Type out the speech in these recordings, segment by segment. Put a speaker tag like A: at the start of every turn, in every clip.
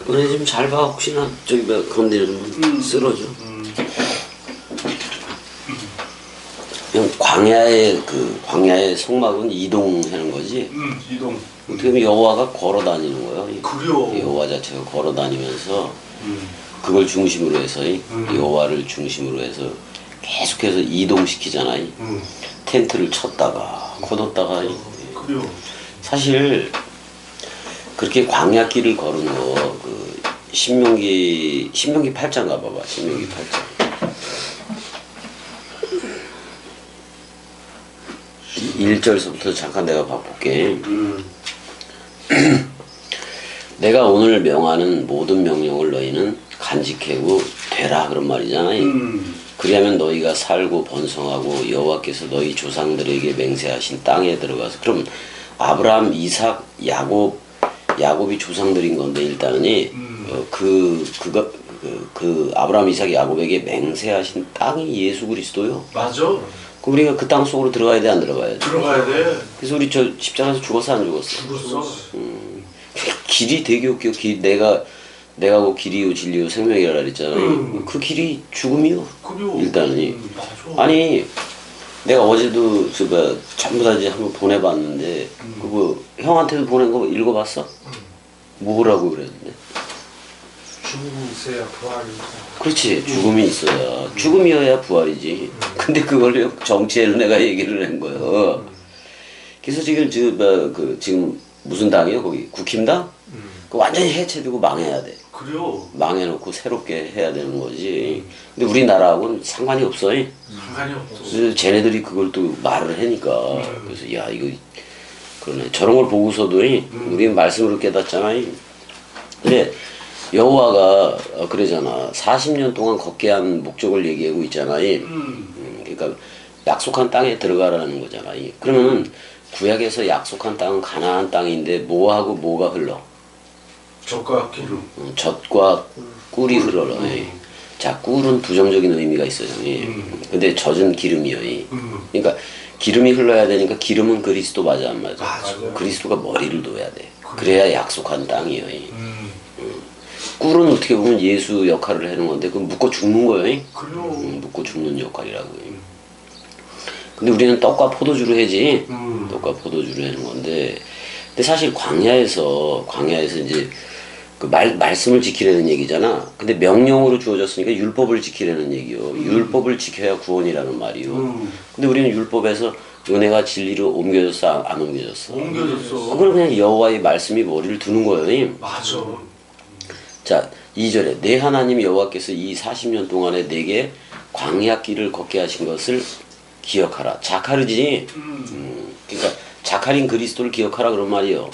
A: 은혜 좀 잘 봐. 혹시나 저기 뭐 건드리면 쓰러져. 그냥 광야의 성막은 이동하는 거지.
B: 이동.
A: 어떻게 보면 여호와가 걸어 다니는 거예요.
B: 그래요.
A: 여호와 자체가 걸어 다니면서 그걸 중심으로 해서 여호와를 중심으로 해서 계속해서 이동시키잖아요. 텐트를 쳤다가 걷었다가.
B: 그래요.
A: 사실 그렇게 광야길을 걸은 거 그 신명기 8장 가봐봐. 신명기 8장. 1절서부터 잠깐 내가 봐볼게. 내가 오늘 명하는 모든 명령을 너희는 간직하고 되라 그런 말이잖아요. 그리하면 너희가 살고 번성하고 여호와께서 너희 조상들에게 맹세하신 땅에 들어가서, 그럼 아브라함, 이삭, 야곱이 조상들인 건데 일단은 그 아브라함, 이삭, 야곱에게 맹세하신 땅이 예수 그리스도요.
B: 맞아.
A: 그럼 우리가 그 땅 속으로 들어가야 돼, 안 들어가야 돼?
B: 들어가야 돼.
A: 그래서 우리 저 십자가에서 죽었어, 안 죽었어?
B: 죽었어.
A: 길이 되게 웃겨. 내가 그 길이요 진리요 생명이라 그랬잖아요. 그 길이 죽음이요.
B: 그래요.
A: 일단은.
B: 맞아.
A: 아니 내가 어제도 전부 다 이제 한번 보내봤는데 그거 형한테도 보낸 거 읽어봤어? 뭐라고 그랬는데?
C: 죽음이 있어야 부활이 있다.
A: 그렇지. 죽음이 있어야 죽음이어야 부활이지. 근데 그걸 정치에는 내가 얘기를 한 거예요. 그래서 지금 지금 무슨 당이요? 거기 국힘당? 그 완전히 해체되고 망해야 돼.
B: 그래요.
A: 망해놓고 새롭게 해야 되는 거지. 근데 우리나라하고는 상관이 없어.
B: 상관이 없어.
A: 그래서 쟤네들이 그걸 또 말을 하니까 그래서 야 이거 그러네. 저런 걸 보고서도 우리는 말씀으로 깨닫잖아요. 근데 여호와가 그러잖아. 40년 동안 걷게 한 목적을 얘기하고 있잖아요. 그러니까 약속한 땅에 들어가라는 거잖아요. 그러면은 구약에서 약속한 땅은 가나안 땅인데 뭐하고 뭐가 흘러?
B: 젖과 기름.
A: 젖과 꿀이 흘러라. 자, 꿀은 부정적인 의미가 있어요. 근데 젖은 기름이요. 그러니까 기름이 흘러야 되니까 기름은 그리스도 맞아, 안 맞아?
B: 맞아.
A: 그리스도가 머리를 둬야 돼. 그래야 약속한 땅이요. 꿀은 어떻게 보면 예수 역할을 하는 건데 그건 묶어 죽는 거예요.
B: 그래요.
A: 묶어 죽는 역할이라고. 근데 우리는 떡과 포도주로 하지. 떡과 포도주로 하는 건데, 근데 사실 광야에서 이제 그 말씀을 지키려는 얘기잖아. 근데 명령으로 주어졌으니까 율법을 지키려는 얘기요. 율법을 지켜야 구원이라는 말이요. 근데 우리는 율법에서 은혜가 진리로 옮겨졌어, 안 옮겨졌어?
B: 옮겨졌어.
A: 그럼 그냥 여호와의 말씀이 머리를 두는 거예요.
B: 맞아.
A: 자, 2절에 내 하나님 여호와께서 이 40년 동안에 내게 광야길을 걷게 하신 것을 기억하라. 자카르지. 그러니까 자카린 그리스도를 기억하라 그런 말이요.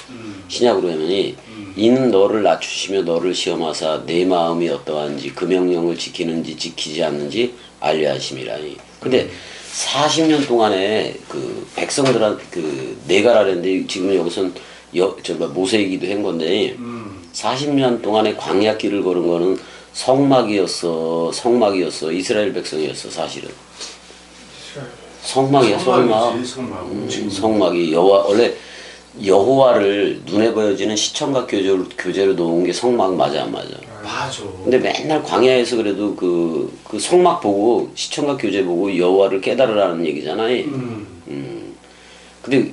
A: 신약으로 하면 이는 너를 낮추시며 너를 시험하사 내 마음이 어떠한지 그 명령을 지키는지 지키지 않는지 알려 하심이라. 근데 40년 동안에 그 백성들한테 내가 라는데 지금 여기선 모세이기도 한 건데 40년 동안에 광야길을 걸은 거는 성막이었어. 이스라엘 백성이었어, 사실은. 성막이야, 성막. 성막이 원래 여호와를 눈에 보여지는 시청각 교제로 놓은 게 성막 맞아, 안 맞아?
B: 맞아.
A: 근데 맨날 광야에서 그래도 그 성막 보고 시청각 교제 보고 여호와를 깨달으라는 얘기잖아요. 근데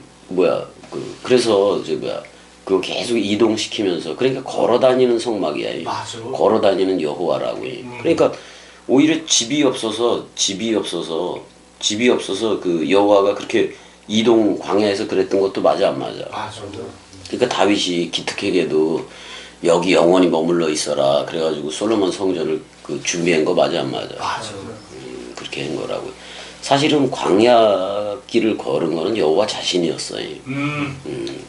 A: 그래서 그거 계속 이동시키면서 그러니까 걸어다니는 성막이야.
B: 맞아.
A: 걸어다니는 여호와라고. 그러니까 오히려 집이 없어서 그 여호와가 그렇게 광야에서 그랬던 것도 맞아, 안 맞아?
B: 맞아.
A: 그러니까 다윗이 기특하게도 여기 영원히 머물러 있어라 그래가지고 솔로몬 성전을 준비한 거 맞아, 안 맞아?
B: 맞아.
A: 그렇게 한 거라고. 사실은 광야길을 걸은 거는 여호와 자신이었어요.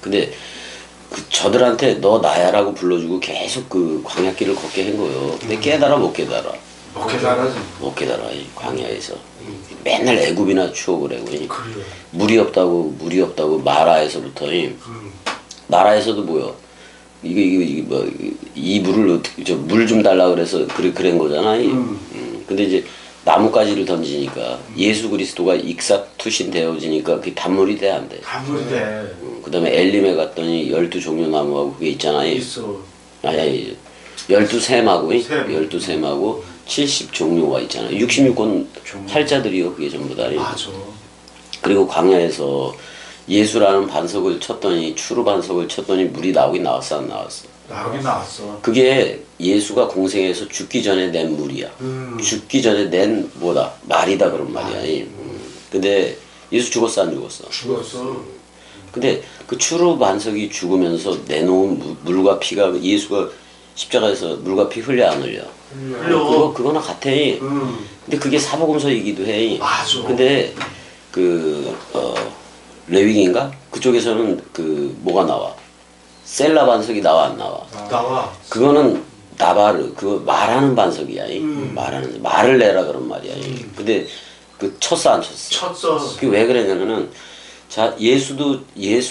A: 근데 저들한테 너 나야라고 불러주고 계속 그 광야길을 걷게 한 거예요. 근데 깨달아 못 깨달아? 못 깨달아. 이 광야에서 맨날 애굽이나 추억을 하고. 물이 없다고 마라에서부터. 마라에서도 뭐야? 이게 이 물을 물 좀 달라 그래서 그런 거잖아. 근데 이제 나뭇가지를 던지니까 예수 그리스도가 익사투신 되어지니까 그게 단물이 돼, 안 돼?
B: 단물이 돼.
A: 그 다음에 엘림에 갔더니 12종류 나무하고 그게 있잖아요.
B: 있어.
A: 아니 12셈하고
B: 셈.
A: 12셈하고 70종류가 있잖아요. 66권 활자들이요. 그게 전부 다.
B: 맞아.
A: 그리고 광야에서 예수라는 반석을 쳤더니 추루 반석을 쳤더니 물이 나오긴 나왔어 안 나왔어?
B: 나오긴 나왔어.
A: 그게 예수가 공생에서 죽기 전에 낸 물이야. 죽기 전에 낸 뭐다? 말이다 그런 말이야. 근데 예수 죽었어 안 죽었어?
B: 죽었어.
A: 근데 그 추루 반석이 죽으면서 내놓은 물과 피가 예수가 십자가에서 물과 피 흘려 안 흘려?
B: 흘려.
A: 그거나 같아. 근데 그게 사복음서이기도 해.
B: 맞아.
A: 근데 레위기인가? 그쪽에서는 뭐가 나와? 셀라 반석이 나와 안 나와?
B: 나와.
A: 그거는 나바르 그거 말하는 반석이야. 말하는 말을 내라 그런 말이야. 근데 그 쳤어 안 쳤어?
B: 쳤어.
A: 그게 왜 그러냐면은 자 예수도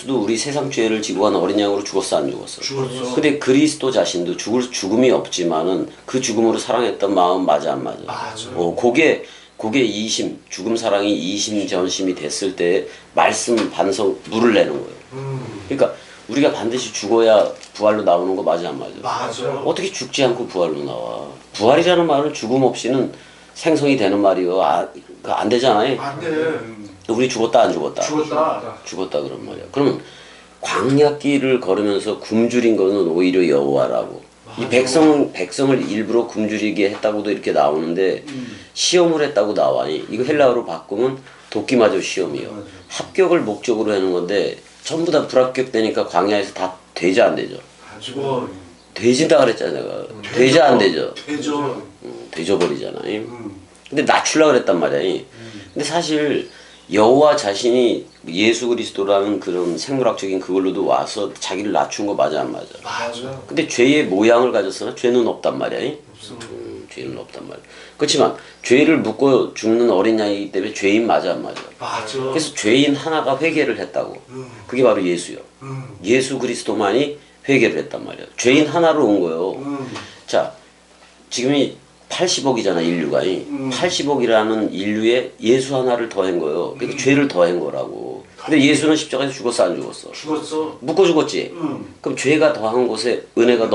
A: 우리 세상 죄를 지고 간 어린 양으로 죽었어 안 죽었어?
B: 죽었어.
A: 근데 그리스도 자신도 죽음이 없지만은 그 죽음으로 사랑했던 마음 맞아 안 맞아?
B: 맞아.
A: 그게 이심 죽음 사랑이 이심 전심이 됐을 때 말씀 반석 물을 내는 거예요. 그러니까 우리가 반드시 죽어야 부활로 나오는 거 맞아 안 맞아?
B: 맞아.
A: 어떻게 죽지 않고 부활로 나와? 부활이라는 말은 죽음 없이는 생성이 되는 말이요. 안 되잖아요.
B: 안 돼.
A: 우리 죽었다 안 죽었다?
B: 죽었다.
A: 죽었다 그런 말이야. 그러면 광야길을 걸으면서 굶주린 거는 오히려 여호와라고. 이 백성을 일부러 굶주리게 했다고도 이렇게 나오는데 시험을 했다고 나와. 이거 헬라어로 바꾸면 돕기마저 시험이요. 합격을 목적으로 하는 건데 전부 다 불합격되니까 광야에서 다 되지 안 되죠.
B: 가지고
A: 되진다 그랬잖아 내가. 되지 안 되죠.
B: 되죠.
A: 되져버리잖아. 근데 낮추려고 그랬단 말이야. 근데 사실 여호와 자신이 예수 그리스도라는 그런 생물학적인 그걸로도 와서 자기를 낮춘 거 맞아 안 맞아?
B: 맞아.
A: 근데 죄의 모양을 가졌으나 죄는 없단 말이야. 죄는 없단 말이야. 그렇지만 죄를 묻고 죽는 어린 양이기 때문에 죄인 맞아 안 맞아?
B: 맞아.
A: 그래서 죄인 하나가 회개를 했다고. 그게 바로 예수요. 예수 그리스도만이 회개를 했단 말이야. 죄인 하나로 온 거요. 자, 지금이 80억이잖아 인류가. 80억이라는 인류에 예수 하나를 더한 거예요. 그러니까 죄를 더한 거라고. 근데 예수는 십자가에서 죽었어 안 죽었어?
B: 죽었어.
A: 묶어 죽었지. 그럼 죄가 더한 곳에 은혜가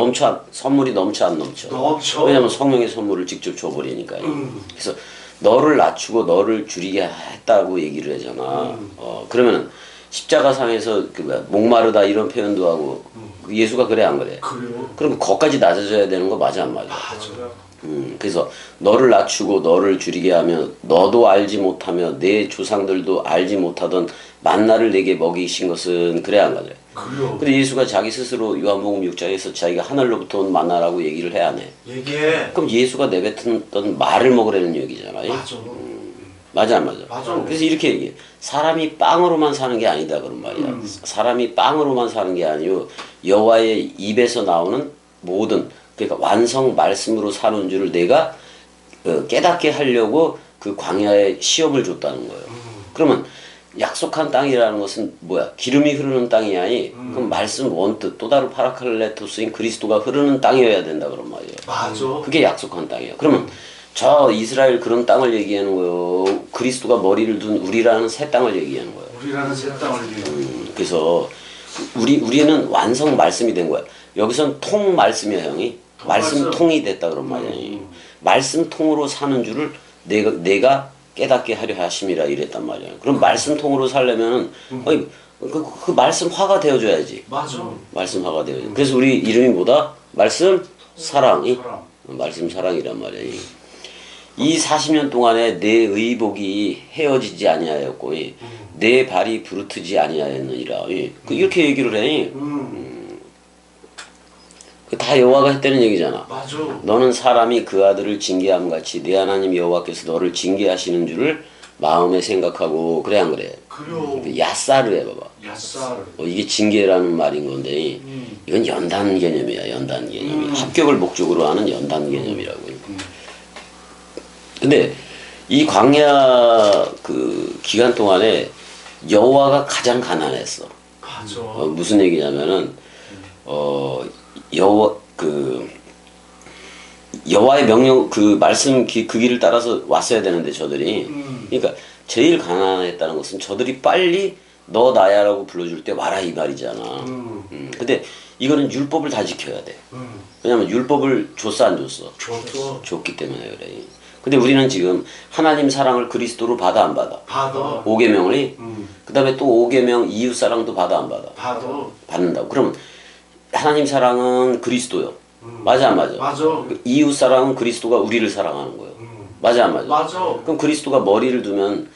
A: 선물이 넘쳐 안 넘쳐?
B: 넘쳐.
A: 왜냐면 성령의 선물을 직접 줘버리니까. 그래서 너를 낮추고 너를 줄이게 했다고 얘기를 하잖아. 그러면은 십자가상에서 목마르다 이런 표현도 하고 예수가 그래 안 그래?
B: 그래요.
A: 그럼 거기까지 낮아져야 되는 거 맞아 안 맞아?
B: 맞아.
A: 그래서 너를 낮추고 너를 줄이게 하면 너도 알지 못하며 내 조상들도 알지 못하던 만나를 내게 먹이신 것은 그래 안 그래?
B: 그래요.
A: 근데 예수가 자기 스스로 요한복음 6장에서 자기가 하늘로부터 온 만나라고 얘기를 해야 안 해?
B: 얘기해.
A: 그럼 예수가 내뱉었던 말을 먹으라는 얘기잖아요.
B: 맞아.
A: 맞아 안 맞아?
B: 맞아.
A: 그래서 이렇게 얘기해. 사람이 빵으로만 사는 게 아니다 그런 말이야. 사람이 빵으로만 사는 게 아니고 여호와의 입에서 나오는 모든 그러니까 완성 말씀으로 사는 줄을 내가 깨닫게 하려고 그 광야에 시험을 줬다는 거예요. 그러면 약속한 땅이라는 것은 뭐야? 기름이 흐르는 땅이 아니 그럼 말씀 원뜻 또 다른 파라클레토스인 그리스도가 흐르는 땅이어야 된다 그런 말이에요.
B: 맞아.
A: 그게 약속한 땅이에요. 그러면 저 이스라엘 그런 땅을 얘기하는 거예요. 그리스도가 머리를 둔 우리라는 새 땅을 얘기하는 거예요.
B: 우리라는 새 땅을 위해.
A: 그래서 우리는 완성 말씀이 된 거야. 여기선 통 말씀이야 형이. 말씀 통이 됐다 그런 말이야. 말씀 통으로 사는 줄을 내가 깨닫게 하려 하심이라 이랬단 말이야. 그럼 말씀 통으로 살려면은 그 말씀화가 되어줘야지.
B: 맞아.
A: 말씀화가 되어야지. 그래서 우리 이름이 뭐다? 말씀 사랑이.
B: 사랑.
A: 말씀 사랑이란 말이야. 이 40년 동안에 내 의복이 헤어지지 아니하였고 내 발이 부르트지 아니하였느니라. 이렇게 얘기를 해. 다 여호와가 했다는 얘기잖아.
B: 맞아.
A: 너는 사람이 그 아들을 징계함 같이 내 하나님 여호와께서 너를 징계하시는 줄을 마음에 생각하고 그래 안 그래?
B: 그래요.
A: 야사르 해봐봐.
B: 야살.
A: 이게 징계라는 말인 건데 이건 연단 개념이야. 연단 개념이 합격을 목적으로 하는 연단 개념이라고. 근데 이 광야 그 기간 동안에 여호와가 가장 가난했어.
B: 맞아.
A: 무슨 얘기냐면은 여호와의 명령 그 말씀 그 길을 따라서 왔어야 되는데 저들이 그러니까 제일 가난했다는 것은 저들이 빨리 너 나야라고 불러줄 때 와라 이 말이잖아. 근데 이거는 율법을 다 지켜야 돼. 왜냐면 율법을 줬어 안 줬어?
B: 줬어.
A: 줬기 때문에 그래. 근데 우리는 지금 하나님 사랑을 그리스도로 받아 안 받아?
B: 받아.
A: 5계명을 그 다음에 또 5계명 이웃 사랑도 받아 안 받아?
B: 받아.
A: 받는다고. 그럼 하나님 사랑은 그리스도요. 맞아 안 맞아?
B: 맞아.
A: 이웃 사랑은 그리스도가 우리를 사랑하는 거예요. 맞아 안 맞아?
B: 맞아.
A: 그럼 그리스도가 머리를 두면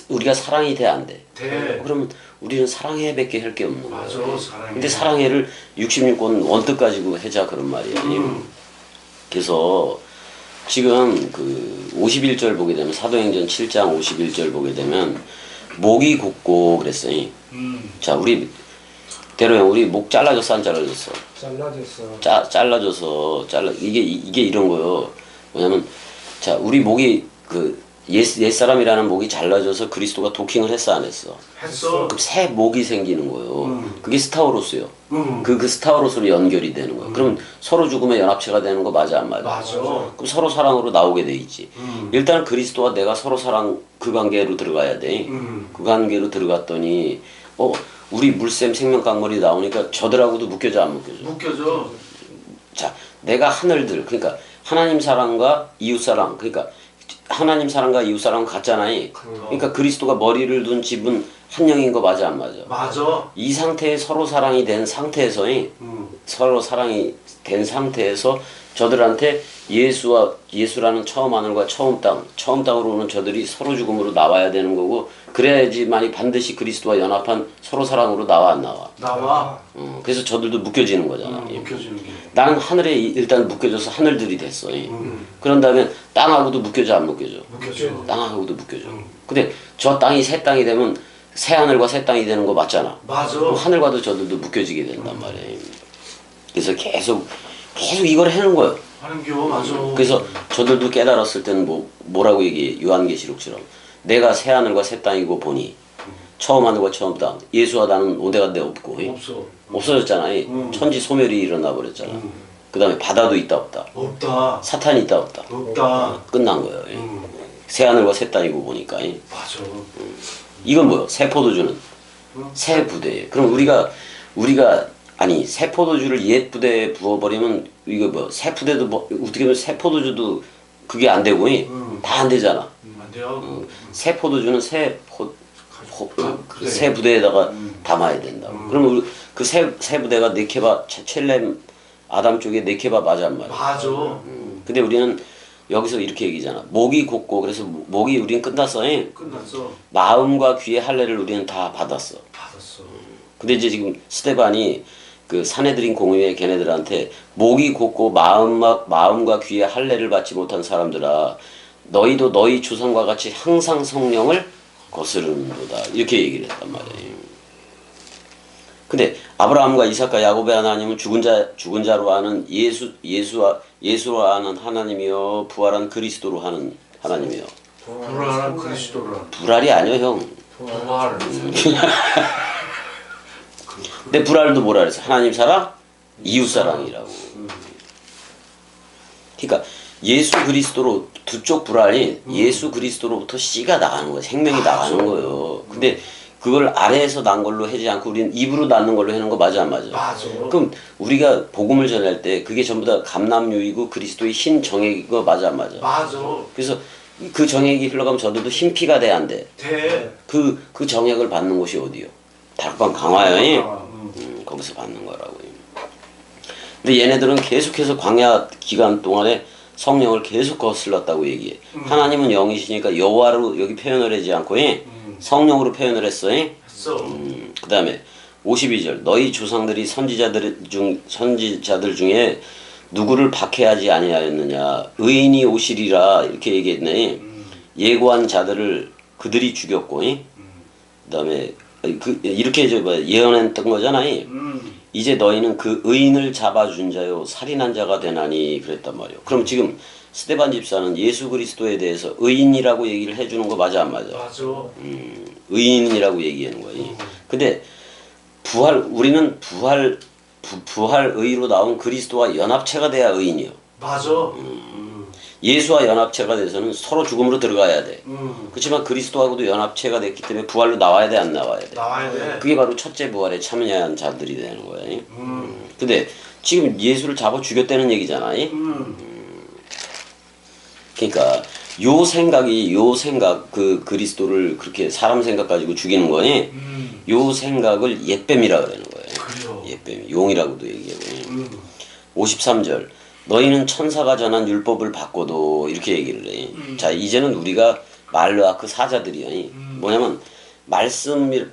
A: 우리가 사랑이 돼 안 돼?
B: 돼.
A: 그러면 우리는 사랑해밖에 할 게 없는 거야.
B: 맞아. 사랑해.
A: 근데 사랑해를 66권 원뜻 가지고 해자 그런 말이야. 그래서 지금 그 51절 보게 되면 사도행전 7장 51절 보게 되면 목이 곱고 그랬어요. 자, 우리 대로형 우리 목 잘라졌어 안 잘라졌어?
C: 잘라졌어.
A: 잘라져서 이게 이런 거요. 뭐냐면 자, 우리 목이 그 옛사람이라는 목이 잘라져서 그리스도가 도킹을 했어 안 했어?
B: 했어.
A: 그럼 새 목이 생기는 거예요. 그게 스타우로스요. 그 스타우로스로 연결이 되는 거예요. 그럼 서로 죽으면 연합체가 되는 거 맞아 안 맞아?
B: 맞아.
A: 그럼 서로 사랑으로 나오게 돼 있지. 일단 그리스도와 내가 서로 사랑 그 관계로 들어가야 돼. 그 관계로 들어갔더니 우리 물샘 생명강물이 나오니까 저들하고도 묶여져 안 묶여져?
B: 묶여져.
A: 자, 내가 하늘들 그러니까 하나님 사랑과 이웃 사랑 그러니까 하나님 사랑과 이웃 사랑은 같잖아요. 그러니까 그리스도가 머리를 둔 집은 한 영인 거 맞아 안 맞아?
B: 맞아.
A: 이 상태에 서로 사랑이 된 상태에서 서로 사랑이 된 상태에서 저들한테 예수라는 처음 하늘과 처음 땅으로 오는 저들이 서로 죽음으로 나와야 되는 거고 그래야지만이 반드시 그리스도와 연합한 서로 사랑으로 나와 안 나와?
B: 나와.
A: 그래서 저들도 묶여지는 거잖아.
B: 묶여지는 게.
A: 나는 하늘에 일단 묶여져서 하늘들이 됐어. 그런 다음에 땅하고도 묶여져 안 묶여져?
B: 묶여져.
A: 땅하고도 묶여져. 근데 저 땅이 새 땅이 되면 새 하늘과 새 땅이 되는 거 맞잖아.
B: 맞아.
A: 그럼 하늘과도 저들도 묶여지게 된단 말이에요. 그래서 계속 이걸 해는 거예요.
B: 하는겨. 맞아.
A: 그래서 저들도 깨달았을 때는 뭐라고 얘기해? 요한계시록처럼 내가 새 하늘과 새 땅이고 보니 처음 하늘과 처음 땅 예수와 나는 온데간데 없고
B: 없어.
A: 없어졌잖아요. 천지 소멸이 일어나 버렸잖아. 그 다음에 바다도 있다 없다.
B: 없다.
A: 사탄이 있다 없다.
B: 없다.
A: 끝난 거예요. 새 하늘과 새 땅이고 보니까.
B: 맞아.
A: 이건 뭐요? 새 포도주는 새 부대예요. 그럼 우리가 아니 새 포도주를 옛 부대에 부어버리면 이거 뭐 새 부대도 뭐 어떻게 보면 새 포도주도 그게 안 되고 다 안 되잖아.
B: 안 돼요.
A: 새 포도주는 새
B: 그래.
A: 새 부대에다가 담아야 된다. 그러면 그 새 부대가 네케바 첼렘 아담 쪽에 네케바 맞아 안 맞아?
B: 맞아.
A: 근데 우리는 여기서 이렇게 얘기잖아. 목이 곱고 그래서 목이 우리는 끝났어.
B: 끝났어.
A: 마음과 귀의 할례를 우리는 다 받았어.
B: 받았어.
A: 근데 이제 지금 스데반이 그 사내들인 공의회 걔네들한테 목이 곱고 마음과 귀의 할례를 받지 못한 사람들아 너희도 너희 조상과 같이 항상 성령을 거스르는도다 이렇게 얘기를 했단 말이에요. 근데 아브라함과 이삭과 야곱의 하나님은 죽은 자로 하는 예수와 하는 하나님이요 부활한 그리스도로 하는 하나님이요.
B: 불알한 그리스도라.
A: 불알이 아니요 형.
B: 부활.
A: 근데 불알도 뭐라 그랬어? 하나님 사랑, 이웃 사랑이라고. 그러니까 예수 그리스도로 두 쪽 불알이 예수 그리스도로부터 씨가 나가는 거예요. 생명이 나가는 거예요. 근데 그걸 아래에서 난 걸로 하지 않고 우리는 입으로 낳는 걸로 하는 거 맞아 안 맞아?
B: 맞아.
A: 그럼 우리가 복음을 전할 때 그게 전부 다 감남유이고 그리스도의 흰 정액이고 맞아 안 맞아?
B: 맞아.
A: 그래서 그 정액이 흘러가면 저들도 흰 피가 돼 안 돼?
B: 돼.
A: 그 정액을 받는 곳이 어디요? 다락방 강화여인
B: 강화.
A: 거기서 받는 거라고요. 근데 얘네들은 계속해서 광야 기간 동안에 성령을 계속 거슬렀다고 얘기해. 하나님은 영이시니까 여호와로 여기 표현을 하지 않고 성령으로 표현을 했어.
B: 했어.
A: 그 다음에 52절 너희 조상들이 선지자들 중에 누구를 박해하지 아니하였느냐 의인이 오시리라 이렇게 얘기했네. 예고한 자들을 그들이 죽였고 그 다음에 이렇게 예언했던 거잖아요. 이제 너희는 그 의인을 잡아준 자요 살인한 자가 되나니 그랬단 말이에요. 그럼 지금 스데반 집사는 예수 그리스도에 대해서 의인이라고 얘기를 해주는 거 맞아 안 맞아?
B: 맞아.
A: 의인이라고 얘기하는 거예요. 근데 우리는 부활의로 나온 그리스도와 연합체가 돼야 의인이요.
B: 맞아.
A: 예수와 연합체가 돼서는 서로 죽음으로 들어가야 돼. 그렇지만 그리스도하고도 연합체가 됐기 때문에 부활로 나와야 돼 안 나와야 돼?
B: 나와야 돼.
A: 그게 바로 첫째 부활에 참여한 자들이 되는 거예요. 근데 지금 예수를 잡아 죽였다는 얘기잖아. 그러니까 요 생각 그 그리스도를 그렇게 사람 생각 가지고 죽이는 거니 요 생각을 옛뱀이라 그러는 거예요.
B: 그래요.
A: 옛뱀 용이라고도 얘기하고. 53절 너희는 천사가 전한 율법을 바꿔도 이렇게 얘기를 해. 자 이제는 우리가 말르아크 사자들이야. 뭐냐면 말씀을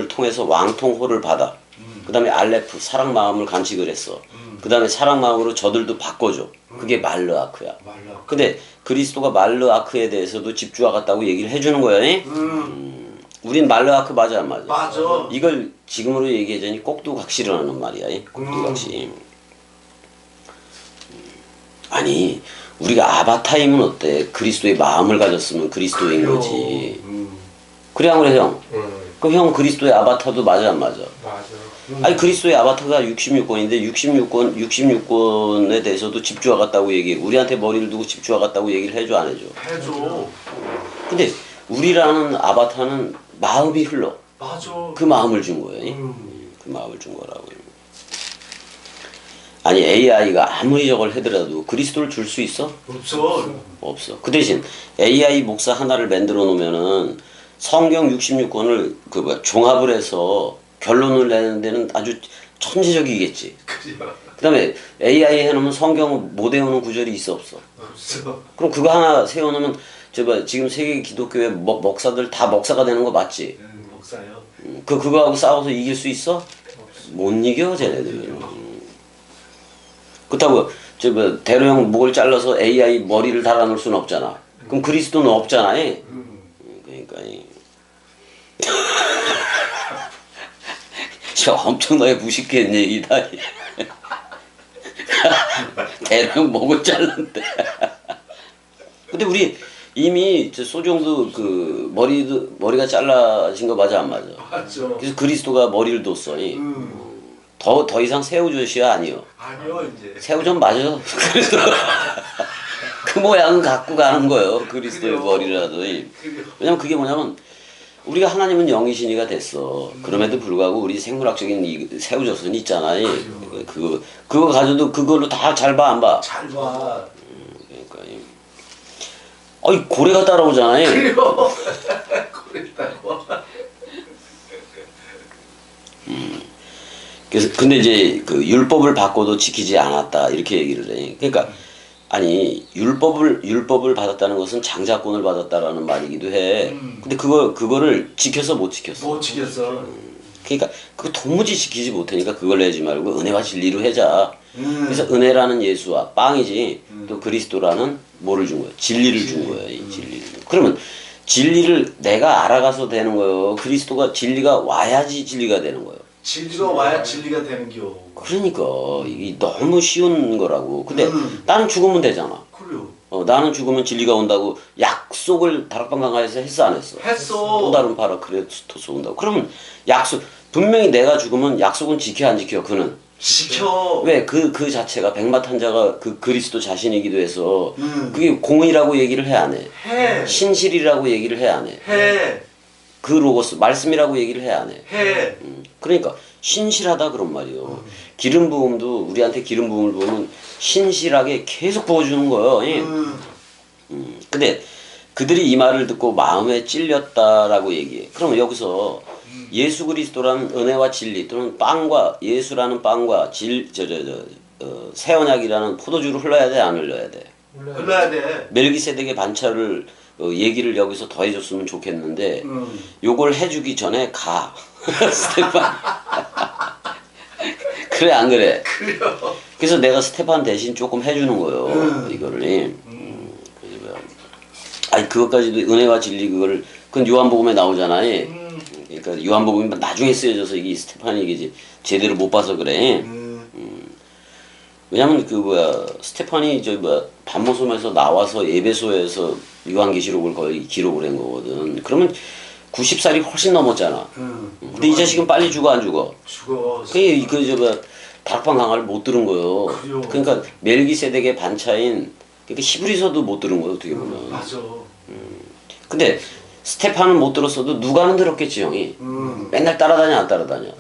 A: 통해서 왕통호를 받아. 그 다음에 알레프 사랑 마음을 간직을 했어. 그 다음에 사랑 마음으로 저들도 바꿔줘. 그게 말르아크야.
B: 말라.
A: 근데 그리스도가 말르아크에 대해서도 집주와 같다고 얘기를 해주는 거야. 우린 말르아크 맞아 안 맞아?
B: 맞아.
A: 이걸 지금으로 얘기하자니 꼭두각시라는 말이야. 꼭두각시. 아니 우리가 아바타이면 어때? 그리스도의 마음을 가졌으면 그리스도인 거지. 그래 안 그래 형? 그럼 형 그리스도의 아바타도 맞아 안 맞아?
C: 맞아.
A: 아니 그리스도의 아바타가 66권인데 66권에 대해서도 집주와 같다고 얘기해. 우리한테 머리를 두고 집주와 같다고 얘기를 해줘 안 해줘?
B: 해줘.
A: 근데 우리라는 아바타는 마음이 흘러.
B: 맞아.
A: 그 마음을 준 거예요. 그 마음을 준 거라고요. 아니 AI가 아무리 저걸 하더라도 그리스도를 줄 수 있어?
B: 없어.
A: 없어. 그 대신 AI 목사 하나를 만들어 놓으면은 성경 66권을 종합을 해서 결론을 내는 데는 아주 천재적이겠지.
B: 그래요.
A: 그 다음에 AI 해놓으면 성경 못 외우는 구절이 있어 없어?
B: 없어.
A: 그럼 그거 하나 세워놓으면 지금 세계 기독교의 목사들 다 목사가 되는 거 맞지?
B: 목사요.
A: 그거하고 싸워서 이길 수 있어? 못 이겨 쟤네들. 그렇다고 대로형 목을 잘라서 AI 머리를 달아놓을 수는 없잖아. 그럼 그리스도는 없잖아. 그러니까 저 엄청나게 무식한 얘기다. 대로형 목을 잘랐대. 근데 우리 이미 소종도 머리가 잘라진 거 맞아 안 맞아?
B: 맞죠.
A: 그래서 그리스도가 머리를 뒀어. 더 이상 새우젓이야 아니요.
B: 아니요 이제.
A: 새우젓 맞아. 그래서 그 모양은 갖고 가는 거예요. 그리스도의
B: 그래요.
A: 머리라도.
B: 그래요.
A: 왜냐면 그게 뭐냐면 우리가 하나님은 영이신이가 됐어. 그럼에도 불구하고 우리 생물학적인 이 새우젓은 있잖아요. 그거 가져도 그걸로 다 잘 봐 안 봐?
B: 잘 봐.
A: 그러니까 어이 고래가 따라오잖아요.
B: 그래요. 그랬다고.
A: 그래서 근데 이제 그 율법을 바꿔도 지키지 않았다 이렇게 얘기를 해. 그러니까 아니 율법을 받았다는 것은 장자권을 받았다라는 말이기도 해. 근데 그거를 지켜서 못 지켰어.
B: 못 지켰어.
A: 그러니까 그거 도무지 지키지 못하니까 그걸 내지 말고 은혜와 진리로 해자. 그래서 은혜라는 예수와 빵이지 또 그리스도라는 뭐를 준 거야? 진리를 준 거야. 이 진리를. 그러면 진리를 내가 알아가서 되는 거예요. 그리스도가 진리가 와야지 진리가 되는 거예요.
B: 진리가 와야 진리가 되는겨.
A: 그러니까 이게 너무 쉬운 거라고. 근데 나는 죽으면 되잖아.
B: 그래요.
A: 나는 죽으면 진리가 온다고 약속을 다락방강가에서 했어 안 했어?
B: 했어.
A: 또 다른 파라크레토스 온다고. 그러면 약속 분명히 내가 죽으면 약속은 지켜 안 지켜 그는?
B: 지켜.
A: 왜 그 자체가 백마탄자가 그 그리스도 자신이기도 해서 그게 공의라고 얘기를 해 안 해?
B: 해.
A: 신실이라고 얘기를 해 안 해?
B: 해.
A: 그 로고스 말씀이라고 얘기를 해 안 해?
B: 해.
A: 그러니까 신실하다 그런 말이요. 기름 부음도 우리한테 기름 부음을 부으면 신실하게 계속 부어주는 거예요. 예. 근데 그들이 이 말을 듣고 마음에 찔렸다라고 얘기해. 그러면 여기서 예수 그리스도라는 은혜와 진리 또는 빵과 예수라는 빵과 새 언약이라는 포도주를 흘러야 돼 안 흘러야 돼?
B: 흘러야 돼.
A: 멜기세덱의 반차를 얘기를 여기서 더해줬으면 좋겠는데 요걸 해주기 전에 가 스테판 그래 안 그래?
B: 그래요.
A: 그래서 내가 스테판 대신 조금 해주는 거예요 이거를 아니 그것까지도 은혜와 진리 그건 요한복음에 나오잖아요. 그러니까 요한복음이 나중에 쓰여져서 이게 스테판이 이게 제대로 못 봐서 그래. 왜냐면 스테판이 반모섬에서 나와서 에베소에서 요한계시록을 거의 기록을 한 거거든. 그러면 90살이 훨씬 넘었잖아. 근데 이 자식은 빨리 죽어 안 죽어?
B: 죽어.
A: 다락방 강화를 못 들은 거예요.
B: 그래요.
A: 그러니까 멜기세덱의 반차인 그러니까 히브리서도 못 들은 거예요 어떻게 보면.
B: 맞아.
A: 근데 스테판은 못 들었어도 누가는 들었겠지 형이. 맨날 따라다녀 안 따라다녀?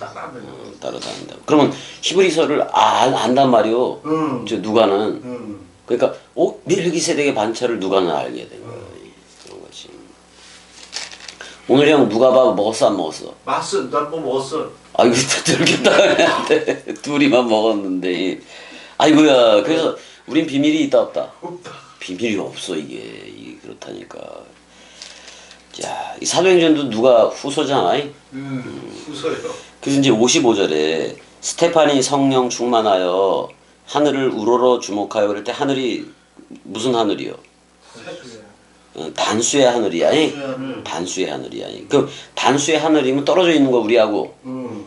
C: 따라하면.
A: 따라다닌다. 그러면 히브리서를 안단 말이오. 저 누가는. 그러니까 멜기세덱의 반차를 누가는 알게 된 거야. 그런 거지. 오늘 형 누가 밥 먹었어 안 먹었어?
B: 맛은 난뭐 먹었어.
A: 아이고 들겠다 그랬는데 둘이만 먹었는데. 아이고야. 그래서 우린 비밀이 있다 없다? 비밀이 없어 이게 그렇다니까. 자, 이 사도행전도 누가 후소잖아.
B: 후서요.
A: 그래서 이제 55절에 스테판이 성령 충만하여 하늘을 우러러 주목하여 그럴 때 하늘이 무슨 하늘이요? 단수의 하늘이야. 단수의 하늘이야. 그 단수의 하늘이면 떨어져 있는 거 우리하고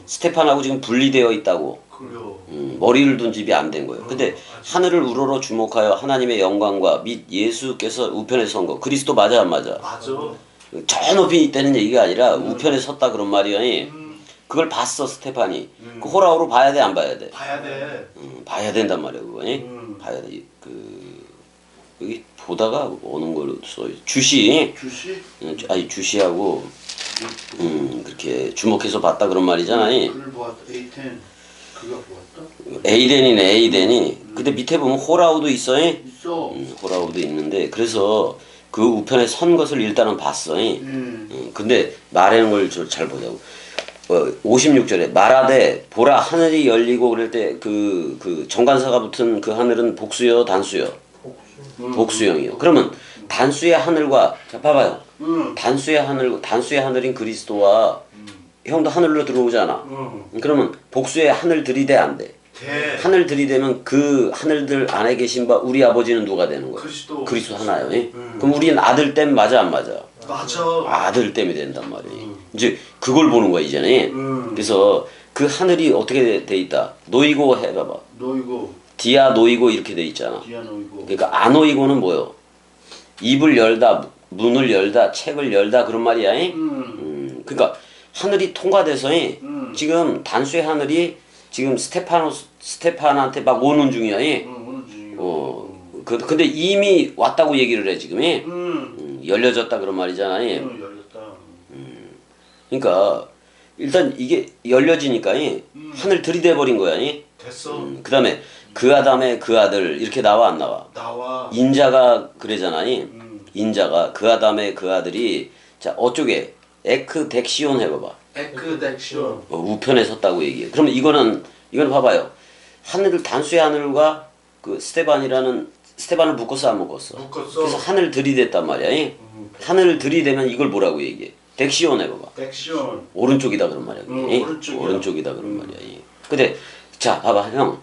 A: 스테판하고 지금 분리되어 있다고.
B: 그래요.
A: 머리를 둔 집이 안 된 거예요. 근데 하늘을 우러러 주목하여 하나님의 영광과 및 예수께서 우편에 선 거. 그리스도 맞아 안 맞아?
B: 맞아.
A: 저 높이 있다는 얘기가 아니라 우편에 섰다 그런 말이야. 그걸 봤어 스테판이. 그 호라우로 봐야 돼 안 봐야 돼?
B: 봐야 돼.
A: 봐야 된단 말이야 그거. 봐야 돼. 여기 보다가 오는 걸로 써. 주시.
B: 주시?
A: 아니 주시하고 그렇게 주목해서 봤다 그런 말이잖아.
C: 그걸 보았다. A10 그거 보았다.
A: 에이덴이네 에이덴이. 근데 밑에 보면 호라우도 있어.
C: 있어.
A: 호라우도 있는데 그래서 그 우편에 선 것을 일단은 봤어. 근데 말하는 걸 잘 보자고. 56절에 말하되 보라 하늘이 열리고 그럴 때 그 정관사가 붙은 그 하늘은 복수요 단수요? 복수형이요. 그러면 단수의 하늘과 자 봐봐요. 단수의 하늘인 그리스도와 형도 하늘로 들어오잖아. 그러면 복수의 하늘 들이대 안 돼?
B: 돼.
A: 하늘 들이대면 그 하늘들 안에 계신 바 우리 아버지는 누가 되는 거야?
B: 그리스도.
A: 하나요. 그럼 우리는 아들 땜 맞아 안 맞아?
B: 맞아.
A: 아들 땜이 된단 말이에요. 이제 그걸 보는 거야 이제는. 그래서 그 하늘이 어떻게 돼 있다? 놓이고 해봐봐.
C: 놓이고
A: 디아 놓이고 이렇게 돼 있잖아.
C: 디아 놓이고.
A: 그러니까 안 놓이고는 뭐요? 입을 열다, 문을 열다, 책을 열다 그런 말이야. 그러니까 하늘이 통과돼서 지금 단수의 하늘이 지금 스테판한테 막 오는 중이야.
C: 오는 중이고.
A: 근데 이미 왔다고 얘기를 해 지금. 열려졌다 그런 말이잖아.
C: 열렸다.
A: 그러니까 일단 이게 열려지니까 하늘 들이대 버린 거야.
B: 됐어.
A: 그다음에 그 아담의 그 아들 이렇게 나와 안 나와?
B: 나와.
A: 인자가 그래잖아. 인자가 그 아담의 그 아들이 자 어쪽에 에크덱시온 해봐봐.
B: 에크덱시온.
A: 우편에 섰다고 얘기해. 그러면 이거는 봐봐요. 하늘을 단수의 하늘과 그 스테반을 묶었어 안 묶었어?
B: 묶었어.
A: 그래서 하늘 들이댔단 말이야. 하늘을 들이대면 이걸 뭐라고 얘기해? 덱시온 해봐봐.
B: 덱시온.
A: 오른쪽이다 그런 말이야.
B: 오른쪽이야.
A: 오른쪽이다 그런 말이야. 근데 자 봐봐 형.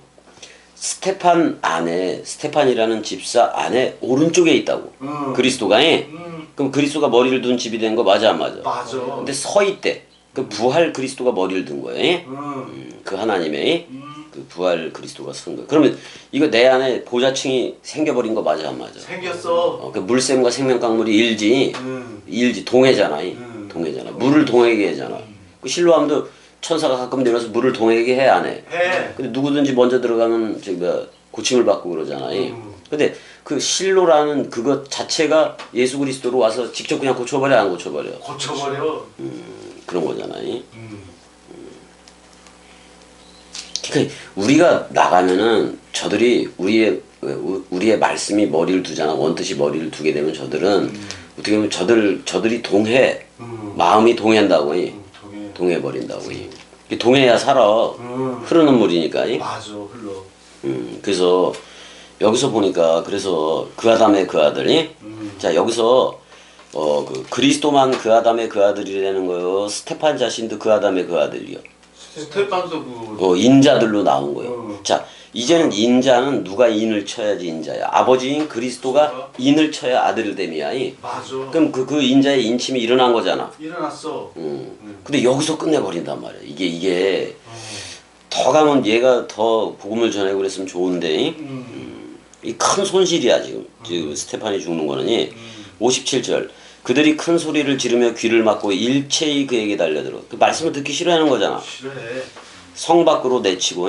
A: 스테판이라는 집사 안에 오른쪽에 있다고. 그리스도가. 그럼 그리스도가 머리를 둔 집이 된 거 맞아 안 맞아?
B: 맞아.
A: 근데 서 있대. 그 부활 그리스도가 머리를 든 거예요. 그 하나님의 그 부활 그리스도가 선 거. 그러면 이거 내 안에 보좌층이 생겨버린 거 맞아 안 맞아?
B: 생겼어.
A: 그 물샘과 생명강물이 일지 동해잖아. 동해잖아. 물을 동해게 하잖아. 그 실로암도 천사가 가끔 내려서 물을 동해게 해 안 해?
B: 해.
A: 근데 누구든지 먼저 들어가면 고침을 받고 그러잖아. 근데 그 실로라는 그것 자체가 예수 그리스도로 와서 직접 그냥 고쳐버려 안 고쳐버려?
B: 고쳐버려.
A: 그런 거잖아. 그러니까 우리가 나가면은 저들이 우리의 말씀이 머리를 두잖아. 원뜻이 머리를 두게 되면 저들은 어떻게 보면 저들이 동해. 마음이 동해한다고. 동해버린다고. 동해야 살아. 흐르는 물이니까.
B: 맞아. 흘러.
A: 그래서 여기서 보니까 그래서 그 아담의 그 아들이 자 여기서 그 그리스도만 그 아담의 그 아들이라는 거요. 스테판 자신도 그 아담의 그 아들이요.
C: 스테판도 그
A: 인자들로 나온 거예요. 자 이제는 인자는 누가 인을 쳐야지 인자야. 아버지인 그리스도가 인을 쳐야 아들됨이야.
B: 맞아.
A: 그럼 그 인자의 인침이 일어난 거잖아.
B: 일어났어.
A: 근데 여기서 끝내버린단 말이야. 이게 더 가면 얘가 더 복음을 전하고 그랬으면 좋은데 이 큰 손실이야 지금 스테판이 죽는 거는. 57절 그들이 큰 소리를 지르며 귀를 막고 일체히 그에게 달려들어. 그 말씀을 듣기 싫어하는 거잖아.
B: 싫어해.
A: 성 밖으로 내치고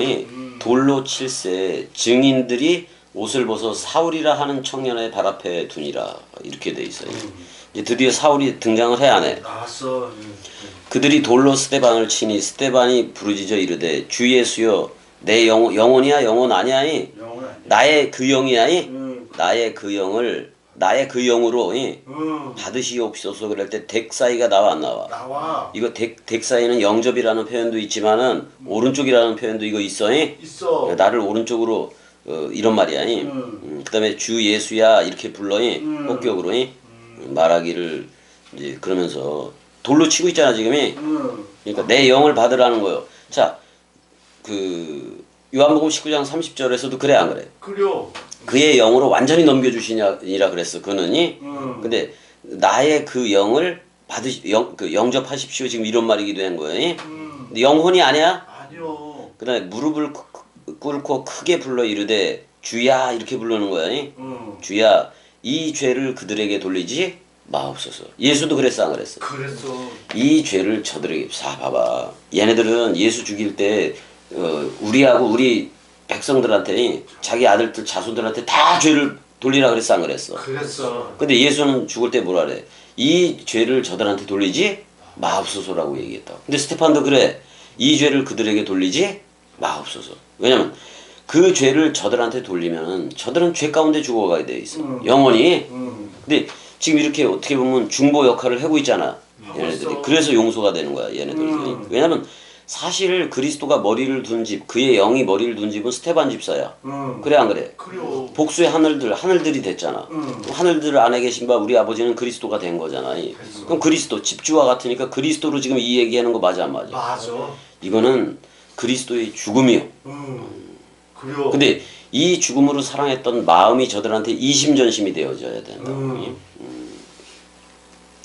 A: 돌로 칠세 증인들이 옷을 벗어 사울이라 하는 청년의 발 앞에 두니라 이렇게 돼 있어요. 이제 드디어 사울이 등장을 해 안 해?
B: 나왔어.
A: 그들이 돌로 스데반을 치니 스데반이 부르짖어 이르되 주 예수여 내 영혼이야 영혼 아니야
C: 영원 아니야.
A: 나의 그 영이야
B: 응.
A: 나의 그 나의 그 영으로
B: 응.
A: 받으시옵소서 그럴 때 덱사이가 나와 안 나와?
B: 나와.
A: 이거 덱사이는 영접이라는 표현도 있지만은 오른쪽이라는 표현도 이거 있어.
B: 있어.
A: 나를 오른쪽으로 이런 말이야. 그다음에 주 예수야 이렇게 불러. 폭격으로 말하기를 이제 그러면서 돌로 치고 있잖아 지금이. 그러니까 내 영을 받으라는 거요. 자, 그 요한복음 19장 30절에서도 그래 안 그래?
B: 그려.
A: 그의 영으로 완전히 넘겨주시니라 그랬어. 그는이. 근데 나의 그 영을 영접하십시오. 지금 이런 말이기도 한 거예요. 근데 영혼이 아니야?
B: 아니요.
A: 그다음에 무릎을 꿇고 크게 불러 이르되 주야 이렇게 부르는 거야. 주야 이 죄를 그들에게 돌리지 마옵소서. 예수도 그랬어 안 그랬어?
B: 그랬어.
A: 이 죄를 저들에게 봐봐. 얘네들은 예수 죽일 때 우리하고 우리 백성들한테 자기 아들들 자손들한테 다 죄를 돌리라 그랬어 안 그랬어?
B: 그랬어.
A: 근데 예수는 죽을 때 뭐라 그래? 이 죄를 저들한테 돌리지 마옵소서라고 얘기했다. 근데 스테판도 그래. 이 죄를 그들에게 돌리지 마옵소서. 왜냐면 그 죄를 저들한테 돌리면 저들은 죄 가운데 죽어가게 돼 있어. 영원히. 근데 지금 이렇게 어떻게 보면 중보 역할을 하고 있잖아. 얘네들이.
B: 있어.
A: 그래서 용서가 되는 거야. 얘네들이. 왜냐면 사실 그리스도가 머리를 둔 집, 그의 영이 머리를 둔 집은 스테반 집사야. 그래 안 그래?
B: 그려.
A: 복수의 하늘들이 됐잖아. 하늘들 안에 계신 바 우리 아버지는 그리스도가 된 거잖아. 그럼 그리스도 집주와 같으니까 그리스도로 지금 이 얘기하는 거 맞아 안 맞아?
B: 맞아.
A: 이거는 그리스도의 죽음이요.
B: 그려.
A: 근데 이 죽음으로 사랑했던 마음이 저들한테 이심전심이 되어져야 된다.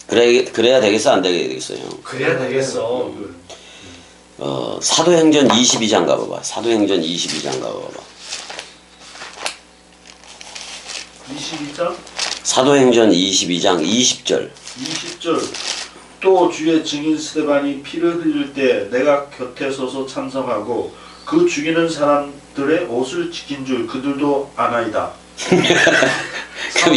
A: 그래야 되겠어 안 되겠어요?
B: 그래야 되겠어.
A: 사도행전 22장 가봐봐. 사도행전 22장 가봐봐.
B: 22장
A: 사도행전 22장 20절.
B: 20절. 또 주의 증인 스데반이 피를 흘릴 때 내가 곁에 서서 찬성하고 그 죽이는 사람들의 옷을 지킨 줄 그들도 아나이다.
A: 그럼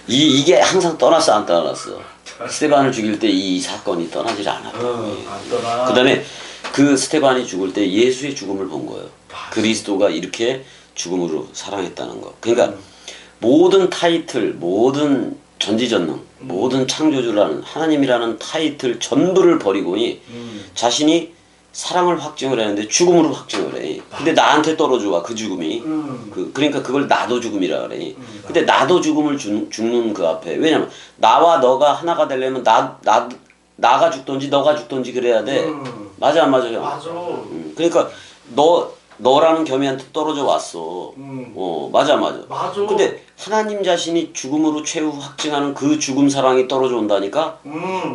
A: 이게 항상 떠났어 안 떠났어? 스테반을 죽일 때 이 사건이 떠나질 않았다.
B: 안 떠나.
A: 그 다음에 그 스테반이 죽을 때 예수의 죽음을 본 거예요. 그리스도가 이렇게 죽음으로 사랑했다는 거. 그러니까 모든 타이틀, 모든 전지전능, 모든 창조주라는 하나님이라는 타이틀 전부를 버리고 자신이 사랑을 확증을 했는데 죽음으로 확증을 해. 근데 나한테 떨어져 와 그 죽음이. 그러니까 그걸 나도 죽음이라 그래. 근데 나도 죽음을 죽는 그 앞에. 왜냐면 나와 너가 하나가 되려면 나가 죽든지 너가 죽든지 그래야 돼. 맞아 안 맞아 형?
B: 맞아.
A: 그러니까 너라는 겸이한테 떨어져 왔어. 맞아 안 맞아?
B: 맞아.
A: 근데 하나님 자신이 죽음으로 최후 확증하는 그 죽음 사랑이 떨어져 온다니까?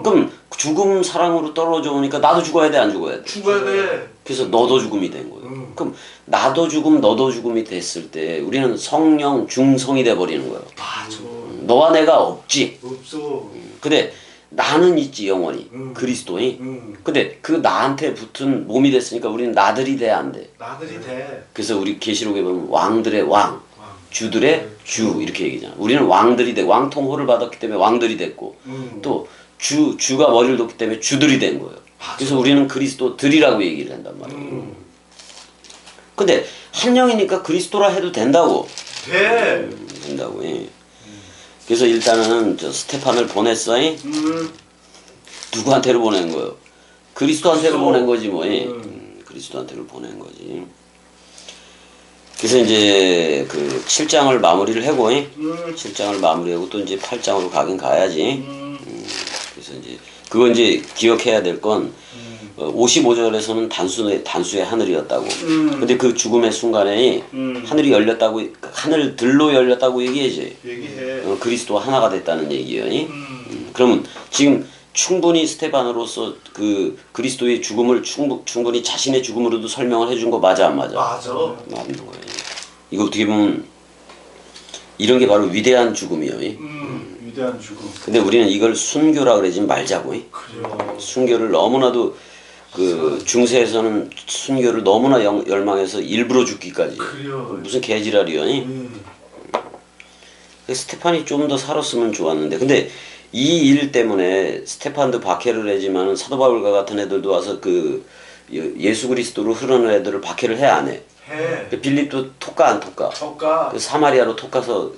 A: 그럼 죽음 사랑으로 떨어져 오니까 나도 죽어야 돼 안 죽어야 돼?
B: 죽어야 돼.
A: 그래서 너도 죽음이 된 거예요. 그럼 나도 죽음 너도 죽음이 됐을 때 우리는 성령 중성이 돼버리는 거예요.
B: 맞아.
A: 너와 내가 없지.
B: 없어.
A: 근데 나는 있지 영원히. 그리스도니. 근데 그 나한테 붙은 몸이 됐으니까 우리는 나들이 돼 안 돼?
B: 나들이 돼.
A: 그래서 우리 계시록에 보면 왕들의 왕, 주들의 주 이렇게 얘기잖아. 우리는 왕들이 돼. 왕통호를 받았기 때문에 왕들이 됐고 또 주가 머리를 뒀기 때문에 주들이 된 거예요. 그래서 우리는 그리스도들이라고 얘기를 한단 말이에요. 근데 한 영이니까 그리스도라 해도 된다고.
B: 돼.
A: 된다고. 예. 그래서 일단은 저 스테판을 보냈어. 누구한테로 보낸 거예요? 그리스도한테로 보낸 거지 뭐. 그리스도한테로 보낸 거지. 그래서 이제 그 7장을 마무리를 하고 7장을 마무리하고 또 이제 8장으로 가긴 가야지. 그래서 이제 그거 이제 기억해야 될 건 55절에서는 단수의 하늘이었다고. 근데 그 죽음의 순간에 하늘이 열렸다고, 하늘들로 열렸다고 얘기해야지.
B: 얘기해.
A: 그리스도와 하나가 됐다는 얘기예요. 그러면 지금 충분히 스테반으로서 그 그리스도의 죽음을 충분히 자신의 죽음으로도 설명을 해준 거 맞아 안 맞아?
B: 맞아.
A: 맞는 거예요. 이거 어떻게 보면 이런 게 바로 위대한 죽음이에요.
B: 위대한 죽음.
A: 근데 우리는 이걸 순교라 그러지 말자고.
B: 그래요.
A: 순교를 너무나도 그 중세에서는 순교를 너무나 열망해서 일부러 죽기까지.
C: 그래요.
A: 무슨 개지랄이야. 스테판이 좀 더 살았으면 좋았는데, 근데 이 일 때문에 스테판도 박해를 하지만은 사도 바울과 같은 애들도 와서 그 예수 그리스도로 흐르는 애들을 박해를 해 안 해?
C: 해.
A: 그 빌립도 톡가 안 톡가?
C: 턱가.
A: 그 사마리아로 톡가서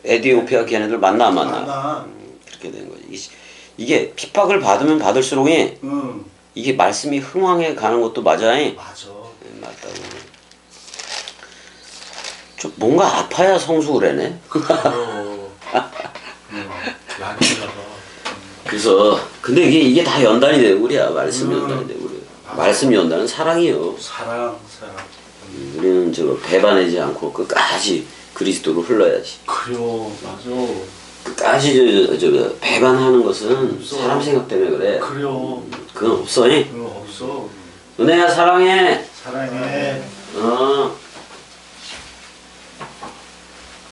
A: 에디오피아 걔네들 만나 안 만나?
C: 하나.
A: 그렇게 되는 거지. 이게 핍박을 받으면 받을수록
C: 응.
A: 이게 말씀이 흥황해 가는 것도 맞아. 네,
C: 맞아.
A: 맞다고. 좀 뭔가 아파야 성수그래네.
C: 약이라봐.
A: 그래서 근데 이게 다 연단이 되고 그래야 말씀 연단이 되고 그래. 말씀 연단은 사랑이요.
C: 사랑.
A: 우리는 저거 배반하지 않고 끝까지 그리스도로 흘러야지.
C: 그래요. 맞아.
A: 끝까지 저 배반하는 것은
C: 없어.
A: 사람 생각 때문에 그래.
C: 그래요.
A: 그건 없어.
C: 그거 없어.
A: 은혜야 사랑해.
C: 사랑해.
A: 어.